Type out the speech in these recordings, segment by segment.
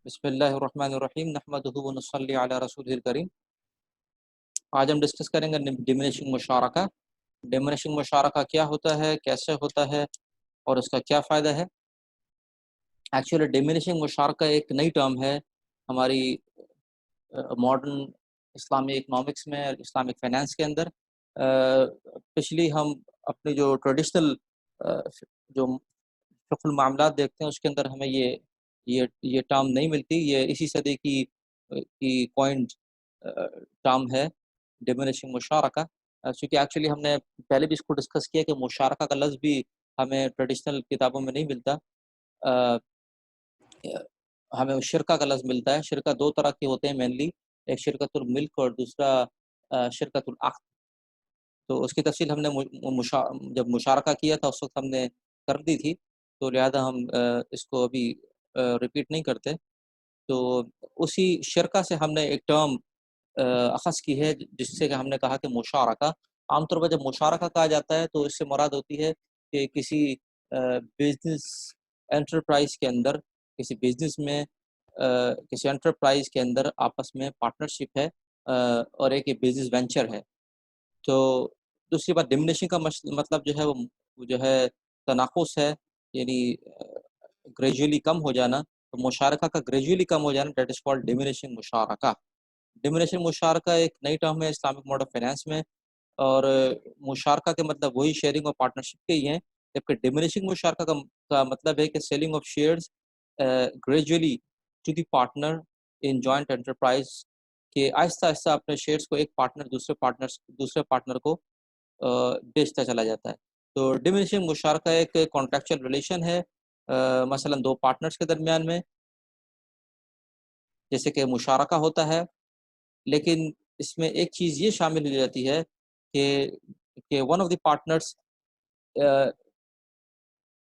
بسم اللہ الرحمن الرحیم نحمدہ و نصلی علی رسولہ الکریم۔ آج ہم ڈسکس کریں گے ڈیمینشنگ مشارکہ۔ ڈیمینشنگ مشارکہ کیا ہوتا ہے، کیسے ہوتا ہے اور اس کا کیا فائدہ ہے۔ ایکچولی ڈیمینشنگ مشارکہ ایک نئی ٹرم ہے ہماری ماڈرن اسلامی اکنامکس میں، اسلامک فائنانس کے اندر۔ پچھلی ہم اپنی جو ٹریڈیشنل جو فقہ المعاملات دیکھتے ہیں اس کے اندر ہمیں یہ ٹرم نہیں ملتی۔ یہ اسی صدی کی کوائنڈ ٹرم ہے ڈیمینشنگ مشارکہ، چونکہ ایکچولی ہم نے پہلے بھی اس کو ڈسکس کیا کہ مشارکہ کا لفظ بھی ہمیں ٹریڈیشنل کتابوں میں نہیں ملتا۔ ہمیں شرکہ کا لفظ ملتا ہے۔ شرکہ دو طرح کے ہوتے ہیں مینلی، ایک شرکت الملک اور دوسرا شرکت العقد۔ تو اس کی تفصیل ہم نے جب مشارکہ کیا تھا اس وقت ہم نے کر دی تھی، تو لہذا ہم اس کو ابھی ریپیٹ نہیں کرتے۔ تو اسی شرکہ سے ہم نے ایک ٹرم اخذ کی ہے جس سے کہ ہم نے کہا کہ مشارکہ۔ عام طور پر جب مشارکہ کہا جاتا ہے تو اس سے مراد ہوتی ہے کہ کسی بزنس انٹرپرائز کے اندر، کسی بزنس میں کسی انٹرپرائز کے اندر آپس میں پارٹنرشپ ہے اور ایک بزنس وینچر ہے۔ تو دوسری بات ڈیمینشنگ کا مطلب جو ہے وہ جو ہے تناقص ہے، یعنی گریجولی کم ہو جانا۔ تو مشارکہ کا گریجولی کم ہو جانا، دیٹ از کالڈ ڈیمینشنگ مشارکہ۔ ڈیمینشنگ مشارکہ ایک نئی ٹرم ہے اسلامک ماڈل فائنانس میں، اور مشارکہ کے مطلب وہی شیئرنگ اور پارٹنرشپ کے ہی ہیں، جبکہ ڈیمینشنگ مشارکہ کا مطلب ہے کہ selling of shares gradually to the partner in joint enterprise, کہ آہستہ آہستہ اپنے شیئرز کو ایک پارٹنر دوسرے پارٹنر کو بیچتا چلا جاتا ہے۔ تو ڈیمینشنگ مشارکہ ایک کانٹریکچوئل ریلیشن ہے، مثلا دو پارٹنرز کے درمیان میں، جیسے کہ مشارکہ ہوتا ہے، لیکن اس میں ایک چیز یہ شامل ہو جاتی ہے کہ ون آف دی پارٹنرز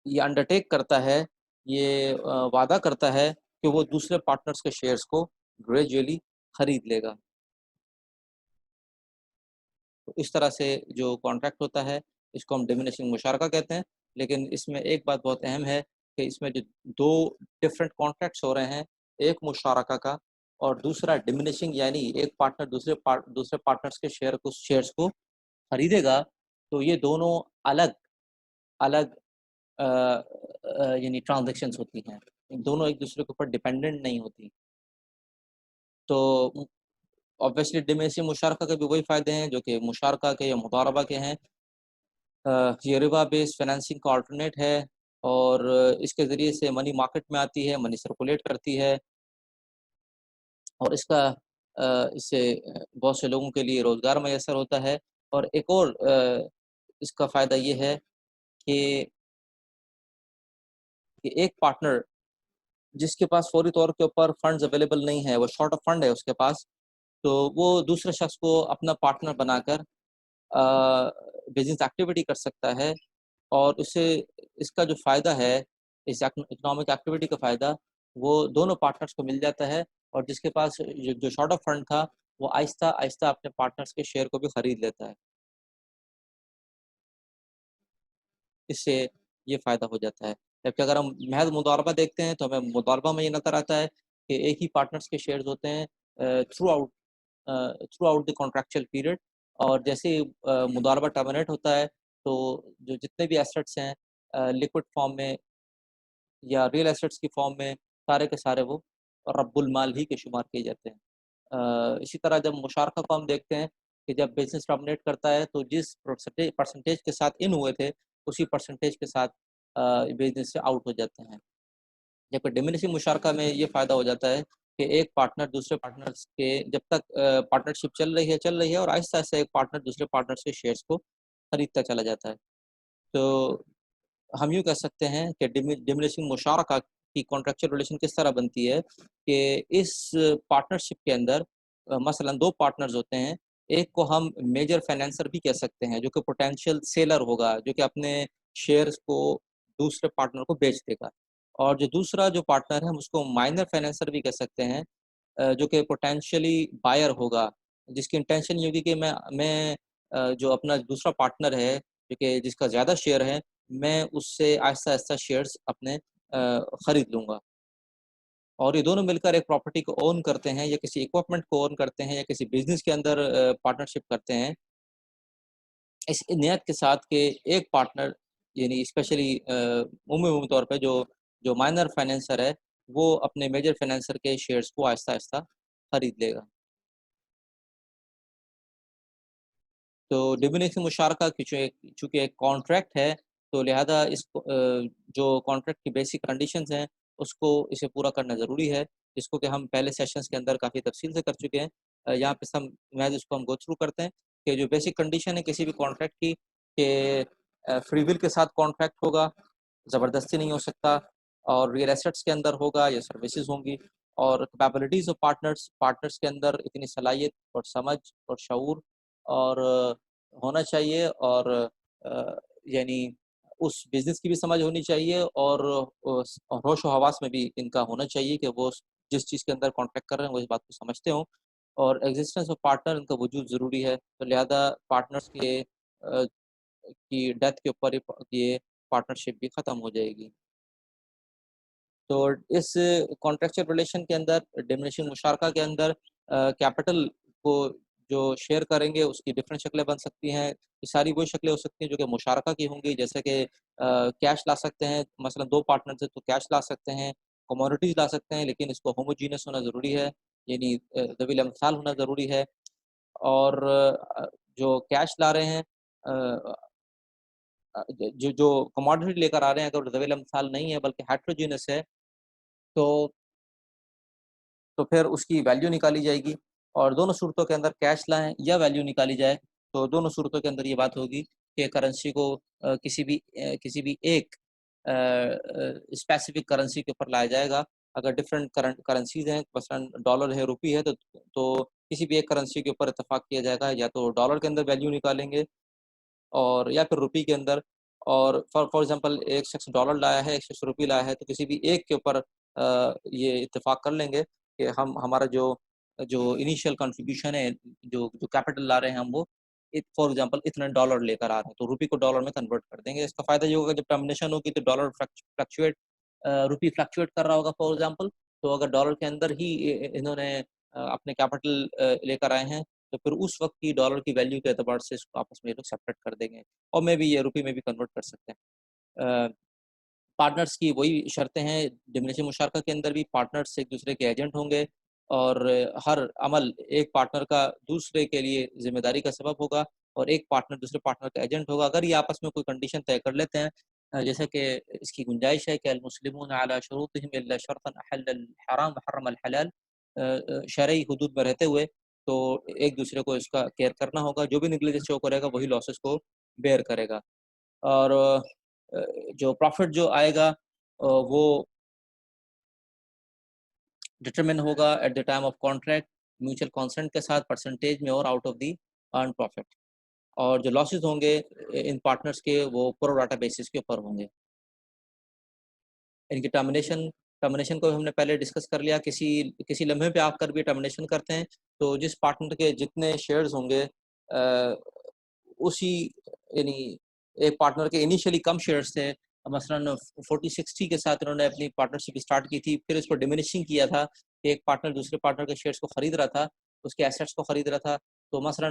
یہ انڈرٹیک کرتا ہے، یہ وعدہ کرتا ہے کہ وہ دوسرے پارٹنرز کے شیئرز کو گریجولی خرید لے گا۔ تو اس طرح سے جو کانٹریکٹ ہوتا ہے اس کو ہم ڈیمینشنگ مشارکہ کہتے ہیں۔ لیکن اس میں ایک بات بہت اہم ہے کہ اس میں جو دو ڈفرینٹ کانٹریکٹس ہو رہے ہیں، ایک مشارکہ کا اور دوسرا ڈیمینشنگ، یعنی ایک پارٹنر دوسرے پارٹنرز کے شیئرز کو خریدے گا، تو یہ دونوں الگ الگ یعنی ٹرانزیکشنز ہوتی ہیں، دونوں ایک دوسرے کے اوپر ڈیپینڈنٹ نہیں ہوتی۔ تو obviously ڈیمینشنگ مشارکہ کے بھی وہی فائدے ہیں جو کہ مشارکہ کے یا مضاربہ کے ہیں۔ یہ ربا بیس فائنینسنگ کا آلٹرنیٹ ہے، اور اس کے ذریعے سے منی مارکیٹ میں آتی ہے، منی سرکولیٹ کرتی ہے، اور اس سے بہت سے لوگوں کے لیے روزگار میسر ہوتا ہے۔ اور ایک اور اس کا فائدہ یہ ہے کہ ایک پارٹنر جس کے پاس فوری طور کے اوپر فنڈز اویلیبل نہیں ہے، وہ شارٹ آف فنڈ ہے اس کے پاس، تو وہ دوسرے شخص کو اپنا پارٹنر بنا کر بزنس ایکٹیویٹی کر سکتا ہے، اور اس کا جو فائدہ ہے، اس اکنامک ایکٹیویٹی کا فائدہ وہ دونوں پارٹنرز کو مل جاتا ہے، اور جس کے پاس جو شارٹ آف فنڈ تھا وہ آہستہ آہستہ اپنے پارٹنرز کے شیئر کو بھی خرید لیتا ہے۔ اس سے یہ فائدہ ہو جاتا ہے۔ جبکہ اگر ہم محض مضاربہ دیکھتے ہیں تو ہمیں مضاربہ میں یہ نظر آتا ہے کہ ایک ہی پارٹنرز کے شیئرز ہوتے ہیں through out the contractual period, اور جیسے ہی مضاربہ ٹرمینیٹ ہوتا ہے تو جو جتنے بھی ایسٹس ہیں لیکوڈ فارم میں یا ریئل ایسٹس کی فارم میں، سارے کے سارے وہ رب المال ہی کے شمار کیے جاتے ہیں۔ اسی طرح جب مشارکہ کو ہم دیکھتے ہیں کہ جب بزنس ٹرمینیٹ کرتا ہے تو جس پرسنٹیج کے ساتھ ان ہوئے تھے اسی پرسنٹیج کے ساتھ بزنس سے آؤٹ ہو جاتے ہیں۔ جبکہ ڈیمینشنگ مشارکہ میں یہ فائدہ ہو جاتا ہے کہ ایک پارٹنر دوسرے پارٹنرز کے جب تک پارٹنرشپ چل رہی ہے اور آہستہ آہستہ ایک پارٹنر دوسرے پارٹنرز کے شیئرز کو خریدتا چلا جاتا ہے۔ تو ہم یوں کہہ سکتے ہیں کہ ڈیمینشنگ مشارکہ کی کانٹریکچوئل ریلیشن کس طرح بنتی ہے کہ اس پارٹنرشپ کے اندر مثلا دو پارٹنرز ہوتے ہیں، ایک کو ہم میجر فائنینسر بھی کہہ سکتے ہیں جو کہ پوٹینشیل سیلر ہوگا، جو کہ اپنے شیئرز کو دوسرے پارٹنر کو بیچ دے گا، اور جو دوسرا جو پارٹنر ہے ہم اس کو مائنر فائنینسر بھی کہہ سکتے ہیں، جو کہ پوٹینشیلی بائر ہوگا، جس کی انٹینشن یہ ہوگی کہ میں جو اپنا دوسرا پارٹنر ہے جو کہ جس کا زیادہ شیئر ہے، میں اس سے آہستہ آہستہ شیئرز اپنے خرید لوں گا۔ اور یہ دونوں مل کر ایک پراپرٹی کو اون کرتے ہیں یا کسی اکوپمنٹ کو اون کرتے ہیں یا کسی بزنس کے اندر پارٹنرشپ کرتے ہیں، اس نیت کے ساتھ کہ ایک پارٹنر یعنی اسپیشلی عمومی طور پہ جو مائنر فائنینسر ہے وہ اپنے میجر فائنینسر کے شیئرز کو آہستہ آہستہ خرید لے گا۔ تو ڈیمونیشن مشارکہ کی چونکہ ایک کانٹریکٹ ہے، تو لہذا اس کو جو کانٹریکٹ کی بیسک کنڈیشنز ہیں اس کو اسے پورا کرنا ضروری ہے، جس کو کہ ہم پہلے سیشنز کے اندر کافی تفصیل سے کر چکے ہیں۔ یہاں پہ محض اس کو ہم گو تھرو کرتے ہیں کہ جو بیسک کنڈیشن ہے کسی بھی کانٹریکٹ کی کہ فری ول کے ساتھ کانٹریکٹ ہوگا، زبردستی نہیں ہو سکتا، اور ریئل ایسٹس کے اندر ہوگا یا سروسز ہوں گی، اور کیپیبلٹیز آف پارٹنرس کے اندر اتنی صلاحیت اور سمجھ اور شعور اور ہونا چاہیے، اور یعنی اس بزنس کی بھی سمجھ ہونی چاہیے، اور ہوش و حواس میں بھی ان کا ہونا چاہیے کہ وہ جس چیز کے اندر کانٹیکٹ کر رہے ہیں وہ اس بات کو سمجھتے ہوں، اور ایگزسٹنس آف پارٹنر ان کا وجود ضروری ہے۔ تو لہذا پارٹنرس کی ڈیتھ کے اوپر یہ پارٹنرشپ بھی ختم ہو جائے گی۔ تو اس کانٹریکچل ریلیشن کے اندر ڈیمنیشنگ مشارکہ کے اندر کیپٹل کو جو شیئر کریں گے اس کی ڈفرینٹ شکلیں بن سکتی ہیں۔ یہ ساری وہی شکلیں ہو سکتی ہیں جو کہ مشارکہ کی ہوں گی، جیسے کہ کیش لا سکتے ہیں، مثلا دو پارٹنرز ہیں تو کیش لا سکتے ہیں، کموڈیٹیز لا سکتے ہیں، لیکن اس کو ہوموجینس ہونا ضروری ہے، یعنی ذوی الامثال ہونا ضروری ہے، اور جو کیش لا رہے ہیں جو کموڈیٹی لے کر آ رہے ہیں اگر ذوی الامثال نہیں ہے بلکہ ہیٹروجینس ہے تو پھر اس کی ویلیو نکالی جائے گی، اور دونوں صورتوں کے اندر کیش لائیں یا ویلیو نکالی جائے تو دونوں صورتوں کے اندر یہ بات ہوگی کہ کرنسی کو کسی بھی ایک اسپیسیفک کرنسی کے اوپر لایا جائے گا۔ اگر ڈفرینٹ کرنسیز ہیں، مثلا ڈالر ہے، روپی ہے، تو کسی بھی ایک کرنسی کے اوپر اتفاق کیا جائے گا، یا تو ڈالر کے اندر ویلیو نکالیں گے اور یا پھر روپی کے اندر، اور فار ایگزامپل ایک شخص ڈالر لایا ہے، ایک شخص روپی لایا ہے، تو کسی بھی ایک کے اوپر یہ اتفاق کر لیں گے کہ ہمارا جو انیشیل کنٹریبیوشن ہے، جو کیپٹل لا رہے ہیں ہم وہ فار ایگزامپل اتنے ڈالر لے کر آ رہے ہیں تو روپی کو ڈالر میں کنورٹ کر دیں گے۔ اس کا فائدہ یہ ہوگا جب ٹرمینیشن ہوگی تو ڈالر فلکچویٹ روپی فلکچویٹ کر رہا ہوگا فار ایگزامپل، تو اگر ڈالر کے اندر ہی انہوں نے اپنے کیپٹل لے کر آئے ہیں تو پھر اس وقت کی ڈالر کی ویلیو کے اعتبار سے اس کو آپس میں یہ لوگ سپریٹ کر دیں گے، اور میں بھی یہ روپی میں بھی کنورٹ کر سکتے ہیں۔ پارٹنرس کی وہی شرطیں ہیں، ڈیمنیشنگ مشارکہ کے اندر بھی پارٹنرس ایک دوسرے کے ایجنٹ ہوں گے، اور ہر عمل ایک پارٹنر کا دوسرے کے لیے ذمہ داری کا سبب ہوگا، اور ایک پارٹنر دوسرے پارٹنر کا ایجنٹ ہوگا اگر یہ آپس میں کوئی کنڈیشن طے کر لیتے ہیں، جیسے کہ اس کی گنجائش ہے کہ المسلمون علی شروطهم الا شرطا احل الحرام وحرم الحلال، شرعی حدود میں رہتے ہوئے تو ایک دوسرے کو اس کا کیئر کرنا ہوگا، جو بھی نیگلیجنس شو کرے گا وہی لاسز کو بیئر کرے گا، اور جو پروفٹ جو آئے گا وہ ڈٹرمن ہوگا at the time of contract mutual consent کے ساتھ پرسنٹیج میں اور out of the earn profit, اور جو لاسز ہوں گے ان پارٹنرز کے وہ پرو ڈاٹا بیسس کے اوپر ہوں گے۔ ان کی ٹرمینیشن کو ہم نے پہلے ڈسکس کر لیا، کسی لمحے پہ آ کر بھی ٹرمینیشن کرتے ہیں تو جس پارٹنر کے جتنے شیئرز ہوں گے اسی یعنی ایک پارٹنر کے انیشیلی کم شیئرز تھے، مثلا 40-60 کے ساتھ انہوں نے اپنی پارٹنرشپ اسٹارٹ کی تھی، پھر اس کو ڈیمینشنگ کیا تھا کہ ایک پارٹنر دوسرے پارٹنر کے شیئرز کو خرید رہا تھا، اس کے ایسیٹس کو خرید رہا تھا، تو مثلا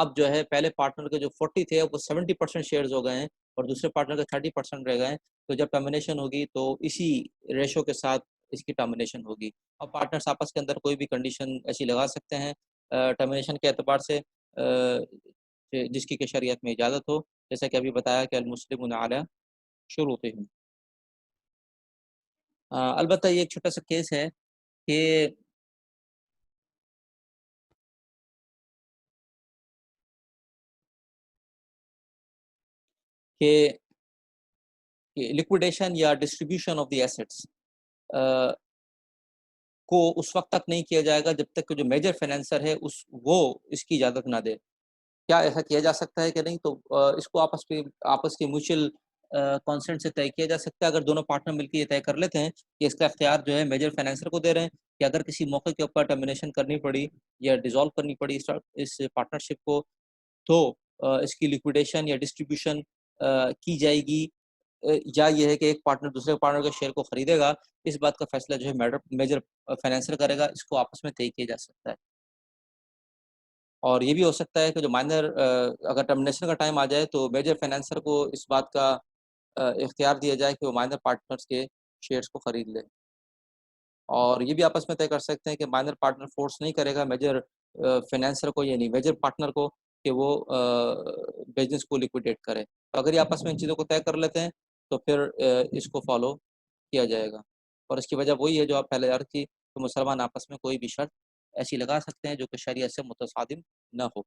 اب جو ہے پہلے پارٹنر کے جو 40 تھے وہ 70% شیئرز ہو گئے ہیں اور دوسرے پارٹنر کے 30% رہ گئے ہیں، تو جب ٹرمینیشن ہوگی تو اسی ریشو کے ساتھ اس کی ٹرمینیشن ہوگی۔ اب پارٹنرس آپس کے اندر کوئی بھی کنڈیشن ایسی لگا سکتے ہیں ٹرمینیشن کے اعتبار سے جس کی کہ شریعت میں اجازت ہو، جیسا کہ ابھی بتایا کہ المسلمون علی شروطہم۔ البتہ یہ ایک چھوٹا سا کیس ہے کہ لیکویڈیشن یا ڈسٹریبیوشن آف دی ایسٹس کو اس وقت تک نہیں کیا جائے گا جب تک کہ جو میجر فائنینسر ہے وہ اس کی اجازت نہ دے۔ کیا ایسا کیا جا سکتا ہے کہ نہیں؟ تو اس کو آپس کی میوچل کانسنٹ سے طے کیا جا سکتا ہے اگر دونوں پارٹنر مل کے یہ طے کر لیتے ہیں کہ اس کا اختیار جو ہے میجر فائنینسر کو دے رہے ہیں، کہ اگر کسی موقع کے اوپر ٹرمینیشن کرنی پڑی یا ڈیزالو کرنی پڑی اس پارٹنرشپ کو، تو اس کی لیکویڈیشن یا ڈسٹریبیوشن کی جائے گی یا یہ ہے کہ ایک پارٹنر دوسرے پارٹنر کے شیئر کو خریدے گا، اس بات کا فیصلہ جو ہے میجر فائنینسر کرے گا، اس کو آپس میں طے کیا جا سکتا ہے۔ اور یہ بھی ہو سکتا ہے کہ جو مائنر اگر ٹرمینیشن کا ٹائم آ جائے تو میجر فائنینسر کو اس بات کا اختیار دیا جائے کہ وہ مائنر پارٹنرز کے شیئرز کو خرید لے، اور یہ بھی آپس میں طے کر سکتے ہیں کہ مائنر پارٹنر فورس نہیں کرے گا میجر فائنینسر کو، یعنی میجر پارٹنر کو، کہ وہ بزنس کو لیکویڈیٹ کرے۔ تو اگر یہ آپس میں ان چیزوں کو طے کر لیتے ہیں تو پھر اس کو فالو کیا جائے گا، اور اس کی وجہ وہی ہے جو آپ پہلے عرض کی، کہ مسلمان آپس میں کوئی بھی شرط ایسی لگا سکتے ہیں جو کہ شریعت سے متصادم نہ ہو۔